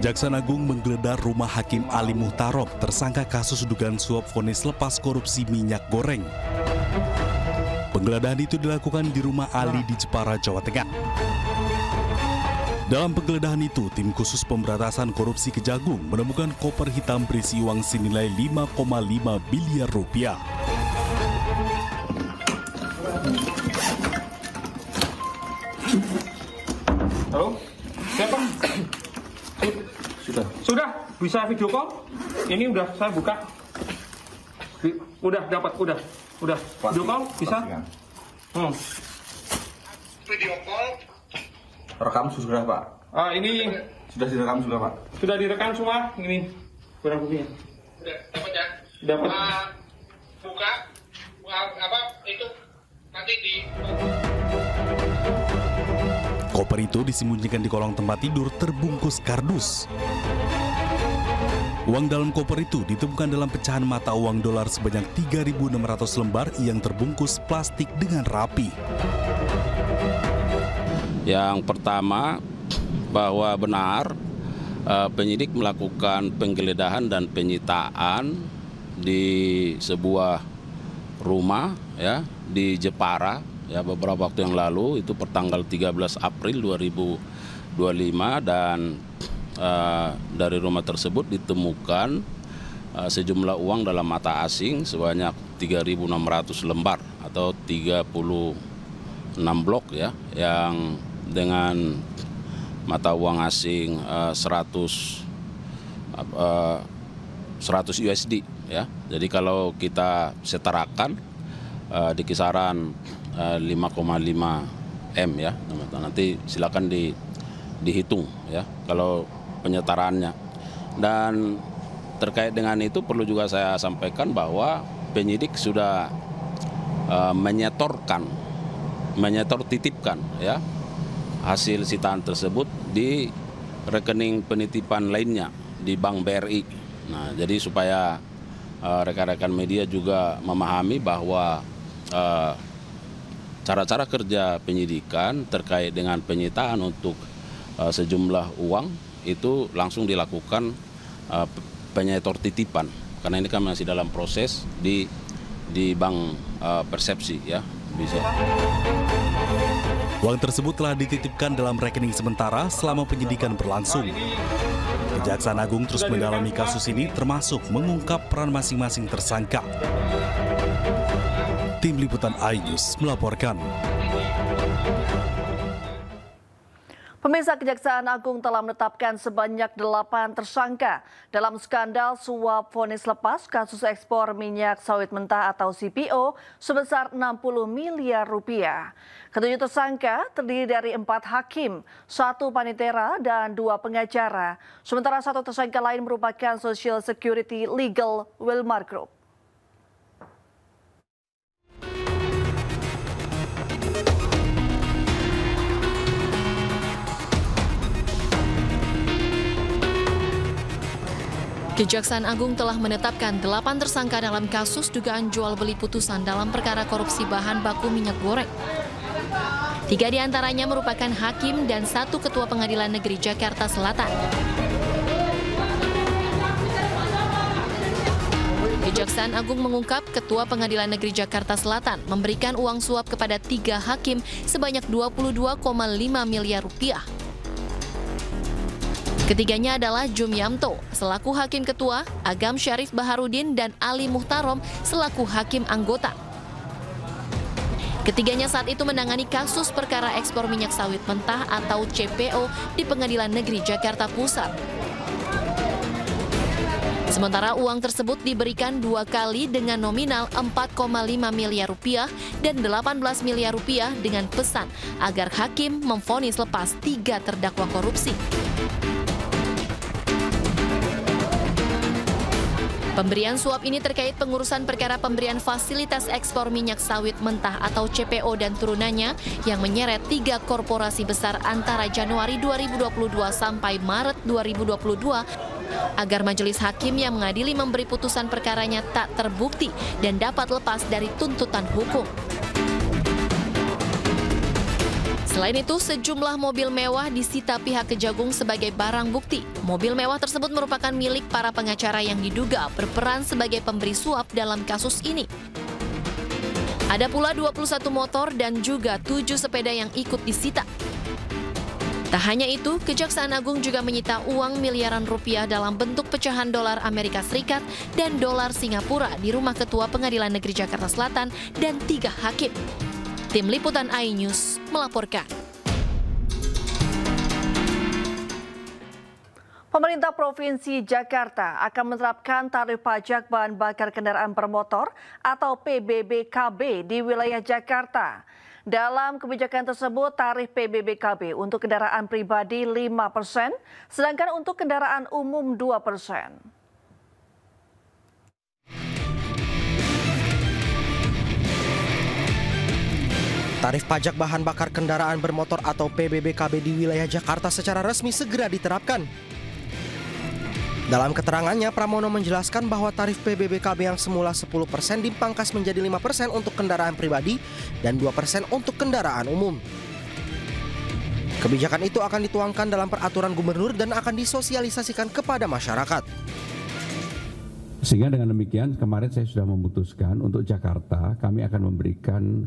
Kejaksaan Agung menggeledah rumah Hakim Ali Muhtarom, tersangka kasus dugaan suap vonis lepas korupsi minyak goreng. Penggeledahan itu dilakukan di rumah Ali di Jepara, Jawa Tengah. Dalam penggeledahan itu, tim khusus pemberantasan korupsi Kejagung menemukan koper hitam berisi uang senilai 5,5 miliar rupiah. Halo, siapa? Sudah, bisa video call? Ini udah saya buka. Udah dapat, udah. Video call bisa? Video call. Rekam sudah, Pak. Ini Sudah direkam sudah, Pak. sudah direkam semua. Ini kurang buktinya. Udah dapat ya? Dapat. Buka apa itu nanti di Koper itu disembunyikan di kolong tempat tidur terbungkus kardus. Uang dalam koper itu ditemukan dalam pecahan mata uang dolar sebanyak 3.600 lembar yang terbungkus plastik dengan rapi. Yang pertama, bahwa benar penyidik melakukan penggeledahan dan penyitaan di sebuah rumah ya di Jepara ya beberapa waktu yang lalu, itu pertanggal 13 April 2025, dan dari rumah tersebut ditemukan sejumlah uang dalam mata asing sebanyak 3.600 lembar atau 36 blok ya, yang dengan mata uang asing 100 USD ya. Jadi kalau kita setarakan di kisaran 5,5 M ya. Nanti silakan dihitung ya kalau penyetaraannya. Dan terkait dengan itu perlu juga saya sampaikan bahwa penyidik sudah menyetor titipkan ya hasil sitaan tersebut di rekening penitipan lainnya di Bank BRI. Nah, jadi supaya rekan-rekan media juga memahami bahwa cara-cara kerja penyidikan terkait dengan penyitaan untuk sejumlah uang itu langsung dilakukan penyetor titipan, karena ini kan masih dalam proses di Bank Persepsi ya. Bisa. Uang tersebut telah dititipkan dalam rekening sementara selama penyidikan berlangsung. Kejaksaan Agung terus mendalami kasus ini, termasuk mengungkap peran masing-masing tersangka. Tim Liputan iNews melaporkan. Pemirsa, Kejaksaan Agung telah menetapkan sebanyak 8 tersangka dalam skandal suap vonis lepas kasus ekspor minyak sawit mentah atau CPO sebesar 60 miliar rupiah. Ketujuh tersangka terdiri dari 4 hakim, 1 panitera, dan 2 pengacara. Sementara 1 tersangka lain merupakan Social Security Legal Wilmar Group. Kejaksaan Agung telah menetapkan 8 tersangka dalam kasus dugaan jual beli putusan dalam perkara korupsi bahan baku minyak goreng. 3 diantaranya merupakan hakim dan 1 ketua pengadilan negeri Jakarta Selatan. Kejaksaan Agung mengungkap Ketua Pengadilan Negeri Jakarta Selatan memberikan uang suap kepada 3 hakim sebanyak 22,5 miliar rupiah. Ketiganya adalah Jum Yamto selaku Hakim Ketua, Agam Syarif Baharudin, dan Ali Muhtarom selaku Hakim Anggota. Ketiganya saat itu menangani kasus perkara ekspor minyak sawit mentah atau CPO di Pengadilan Negeri Jakarta Pusat. Sementara uang tersebut diberikan 2 kali dengan nominal 4,5 miliar rupiah dan 18 miliar rupiah dengan pesan agar hakim memvonis lepas 3 terdakwa korupsi. Pemberian suap ini terkait pengurusan perkara pemberian fasilitas ekspor minyak sawit mentah atau CPO dan turunannya yang menyeret 3 korporasi besar antara Januari 2022 sampai Maret 2022 agar majelis hakim yang mengadili memberi putusan perkaranya tak terbukti dan dapat lepas dari tuntutan hukum. Selain itu, sejumlah mobil mewah disita pihak Kejagung sebagai barang bukti. Mobil mewah tersebut merupakan milik para pengacara yang diduga berperan sebagai pemberi suap dalam kasus ini. Ada pula 21 motor dan juga 7 sepeda yang ikut disita. Tak hanya itu, Kejaksaan Agung juga menyita uang miliaran rupiah dalam bentuk pecahan dolar Amerika Serikat dan dolar Singapura di rumah Ketua Pengadilan Negeri Jakarta Selatan dan 3 hakim. Tim Liputan iNews melaporkan. Pemerintah Provinsi Jakarta akan menerapkan tarif pajak bahan bakar kendaraan bermotor atau PBBKB di wilayah Jakarta. Dalam kebijakan tersebut, tarif PBBKB untuk kendaraan pribadi 5%, sedangkan untuk kendaraan umum 2%. Tarif pajak bahan bakar kendaraan bermotor atau PBBKB di wilayah Jakarta secara resmi segera diterapkan. Dalam keterangannya, Pramono menjelaskan bahwa tarif PBBKB yang semula 10% dipangkas menjadi 5% untuk kendaraan pribadi dan 2% untuk kendaraan umum. Kebijakan itu akan dituangkan dalam peraturan gubernur dan akan disosialisasikan kepada masyarakat. Sehingga dengan demikian kemarin saya sudah memutuskan untuk Jakarta kami akan memberikan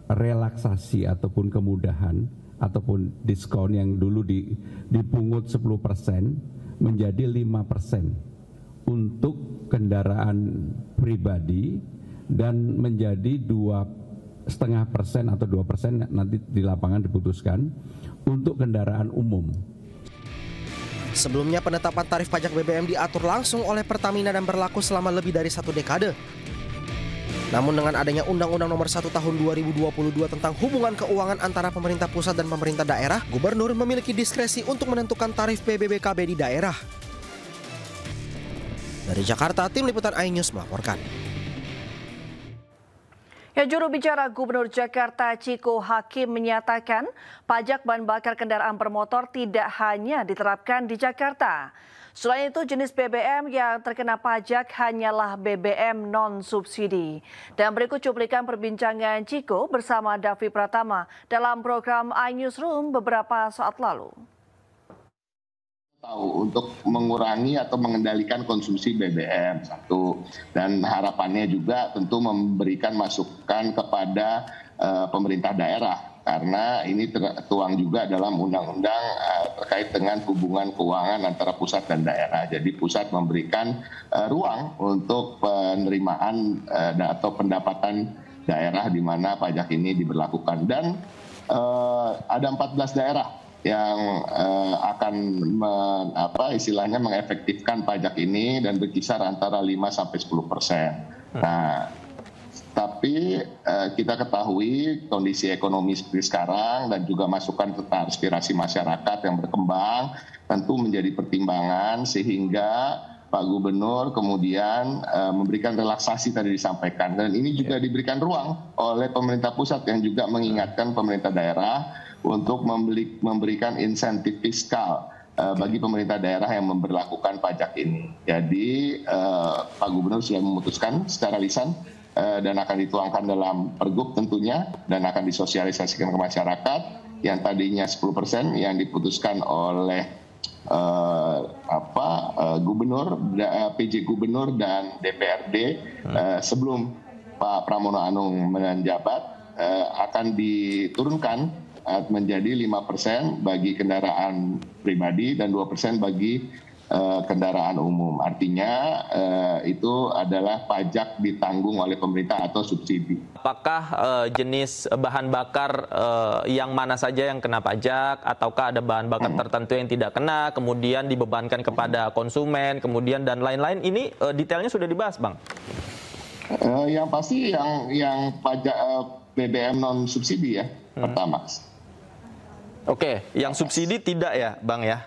relaksasi ataupun kemudahan ataupun diskon yang dulu dipungut 10% menjadi 5% untuk kendaraan pribadi dan menjadi 2,5% atau 2% nanti di lapangan diputuskan untuk kendaraan umum. Sebelumnya penetapan tarif pajak BBM diatur langsung oleh Pertamina dan berlaku selama lebih dari 1 dekade. Namun dengan adanya Undang-Undang Nomor 1 Tahun 2022 tentang hubungan keuangan antara pemerintah pusat dan pemerintah daerah, gubernur memiliki diskresi untuk menentukan tarif PBBKB di daerah. Dari Jakarta, Tim Liputan iNews melaporkan. Ya, juru bicara Gubernur Jakarta Ciko Hakim menyatakan pajak bahan bakar kendaraan bermotor tidak hanya diterapkan di Jakarta. Selain itu, jenis BBM yang terkena pajak hanyalah BBM non-subsidi. Dan berikut cuplikan perbincangan Ciko bersama Davi Pratama dalam program iNewsroom beberapa saat lalu. Untuk mengurangi atau mengendalikan konsumsi BBM, satu. Dan harapannya juga tentu memberikan masukan kepada pemerintah daerah. Karena ini tertuang juga dalam undang-undang terkait dengan hubungan keuangan antara pusat dan daerah. Jadi pusat memberikan ruang untuk penerimaan atau pendapatan daerah di mana pajak ini diberlakukan. Dan ada 14 daerah yang akan istilahnya mengefektifkan pajak ini dan berkisar antara 5-10%. Nah, tapi kita ketahui kondisi ekonomi seperti sekarang dan juga masukan serta aspirasi masyarakat yang berkembang tentu menjadi pertimbangan sehingga Pak Gubernur kemudian memberikan relaksasi tadi disampaikan. Dan ini juga diberikan ruang oleh pemerintah pusat yang juga mengingatkan pemerintah daerah untuk memberikan insentif fiskal bagi pemerintah daerah yang memberlakukan pajak ini. Jadi Pak Gubernur sudah memutuskan secara lisan dan akan dituangkan dalam pergub tentunya dan akan disosialisasikan ke masyarakat yang tadinya 10% yang diputuskan oleh Gubernur, PJ Gubernur dan DPRD sebelum Pak Pramono Anung menjabat akan diturunkan menjadi 5% bagi kendaraan pribadi dan 2% bagi kendaraan umum. Artinya itu adalah pajak ditanggung oleh pemerintah atau subsidi. Apakah jenis bahan bakar yang mana saja yang kena pajak, ataukah ada bahan bakar tertentu yang tidak kena, kemudian dibebankan kepada konsumen, kemudian dan lain-lain? Ini detailnya sudah dibahas, Bang? Yang pasti yang pajak BBM non subsidi ya, Pertamax. Oke, yang subsidi tidak ya, Bang ya?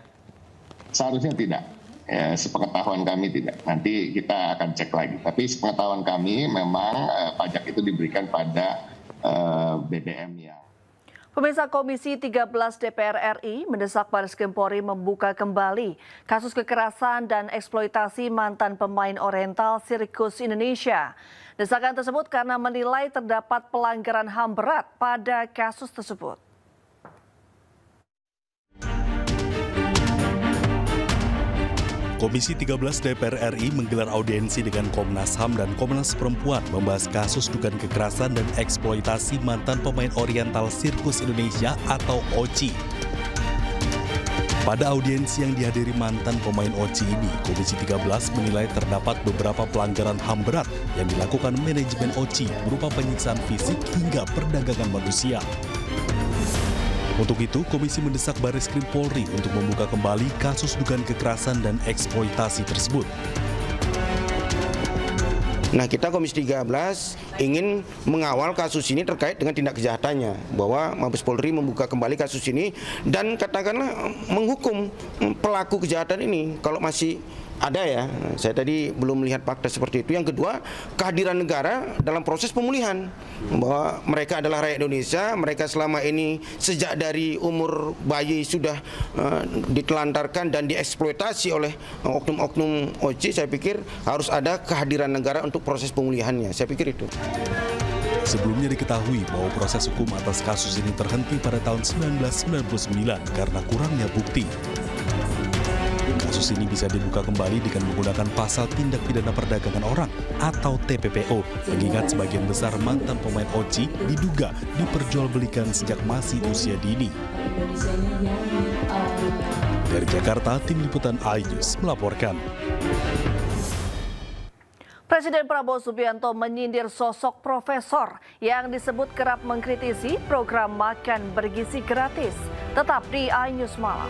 Seharusnya tidak. Ya, sepengetahuan kami tidak. Nanti kita akan cek lagi. Tapi sepengetahuan kami memang pajak itu diberikan pada BBM ya. Pemirsa, Komisi 13 DPR RI mendesak Baris Krim Polri membuka kembali kasus kekerasan dan eksploitasi mantan pemain Oriental Sirkus Indonesia. Desakan tersebut karena menilai terdapat pelanggaran HAM berat pada kasus tersebut. Komisi 13 DPR RI menggelar audiensi dengan Komnas HAM dan Komnas Perempuan membahas kasus dugaan kekerasan dan eksploitasi mantan pemain Oriental Sirkus Indonesia atau OCI. Pada audiensi yang dihadiri mantan pemain OCI ini, Komisi 13 menilai terdapat beberapa pelanggaran HAM berat yang dilakukan manajemen OCI berupa penyiksaan fisik hingga perdagangan manusia. Untuk itu, Komisi mendesak Baris Krim Polri untuk membuka kembali kasus dugaan kekerasan dan eksploitasi tersebut. Nah, kita Komisi 13 ingin mengawal kasus ini terkait dengan tindak kejahatannya, bahwa Mabes Polri membuka kembali kasus ini dan katakanlah menghukum pelaku kejahatan ini kalau masih ada ya. Saya tadi belum melihat fakta seperti itu. Yang kedua, kehadiran negara dalam proses pemulihan, bahwa mereka adalah rakyat Indonesia, mereka selama ini sejak dari umur bayi sudah ditelantarkan dan dieksploitasi oleh oknum-oknum OCI. Saya pikir harus ada kehadiran negara untuk proses pemulihannya. Saya pikir itu. Sebelumnya diketahui bahwa proses hukum atas kasus ini terhenti pada tahun 1999 karena kurangnya bukti. Kasus ini bisa dibuka kembali dengan menggunakan pasal tindak pidana perdagangan orang atau TPPO, mengingat sebagian besar mantan pemain OCI diduga diperjualbelikan sejak masih usia dini. Dari Jakarta, Tim Liputan iNews melaporkan. Presiden Prabowo Subianto menyindir sosok profesor yang disebut kerap mengkritisi program makan bergizi gratis. Tetap di iNews Malam.